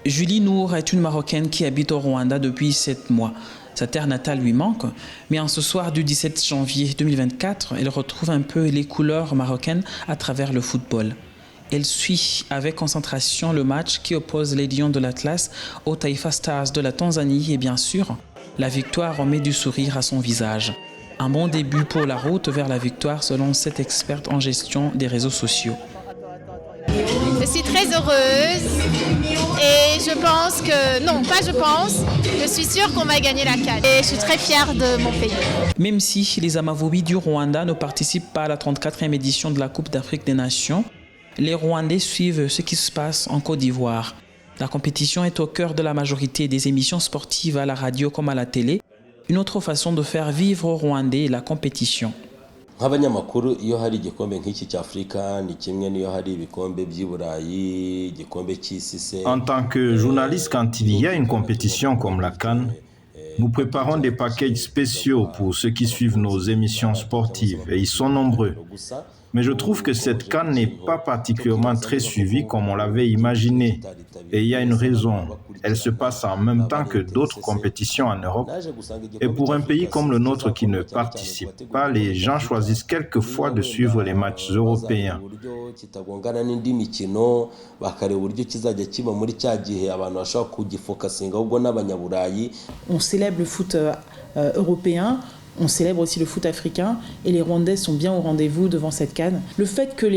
Julie Nour est une Marocaine qui habite au Rwanda depuis 7 mois. Sa terre natale lui manque, mais en ce soir du 17 janvier 2024, elle retrouve un peu les couleurs marocaines à travers le football. Elle suit avec concentration le match qui oppose les Lions de l'Atlas aux Taifa Stars de la Tanzanie et bien sûr, la victoire remet du sourire à son visage. Un bon début pour la route vers la victoire selon cette experte en gestion des réseaux sociaux. Je suis très heureuse et je pense que, non pas je pense, je suis sûre qu'on va gagner la CAN. Et je suis très fière de mon pays. Même si les Amavubi du Rwanda ne participent pas à la 34e édition de la Coupe d'Afrique des Nations, les Rwandais suivent ce qui se passe en Côte d'Ivoire. La compétition est au cœur de la majorité des émissions sportives à la radio comme à la télé, une autre façon de faire vivre aux Rwandais la compétition. nk'abanyamakuru iyo hari igikombe nk'iki cy'Afrika ni kimwe niyo hari ibikombe by'i Burayi igikombe cy'isi se. En tant que journaliste, quand il y a une compétition comme la CAN, nous préparons des packages spéciaux pour ceux qui suivent nos émissions sportives et ils sont nombreux. Mais je trouve que cette CAN n'est pas particulièrement très suivie comme on l'avait imaginé. Et il y a une raison. Elle se passe en même temps que d'autres compétitions en Europe. Et pour un pays comme le nôtre qui ne participe pas, les gens choisissent quelquefois de suivre les matchs européens. On célèbre le foot européen. On célèbre aussi le foot africain et les Rwandais sont bien au rendez-vous devant cette CAN. Le fait que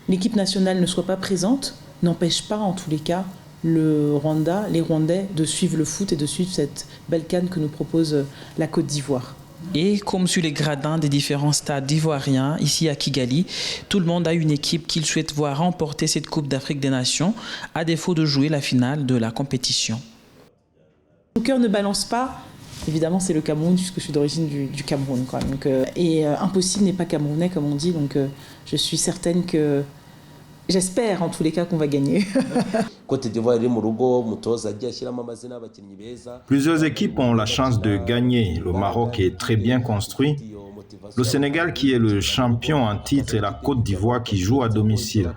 l'équipe nationale ne soit pas présente n'empêche pas en tous les cas les Rwandais de suivre le foot et de suivre cette belle CAN que nous propose la Côte d'Ivoire. Et comme sur les gradins des différents stades ivoiriens, ici à Kigali, tout le monde a une équipe qu'il souhaite voir remporter cette Coupe d'Afrique des Nations, à défaut de jouer la finale de la compétition. Mon cœur ne balance pas. Évidemment, c'est le Cameroun, puisque je suis d'origine du Cameroun. Quoi. Donc, impossible n'est pas camerounais, comme on dit. Donc, je suis certaine que... J'espère, en tous les cas, qu'on va gagner. Plusieurs équipes ont la chance de gagner. Le Maroc est très bien construit. Le Sénégal qui est le champion en titre et la Côte d'Ivoire qui joue à domicile.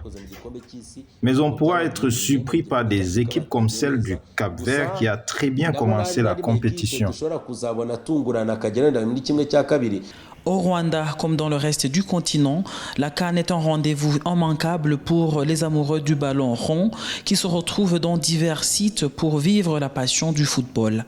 Mais on pourra être surpris par des équipes comme celle du Cap-Vert qui a très bien commencé la compétition. Au Rwanda, comme dans le reste du continent, la CAN est un rendez-vous immanquable pour les amoureux du ballon rond qui se retrouvent dans divers sites pour vivre la passion du football.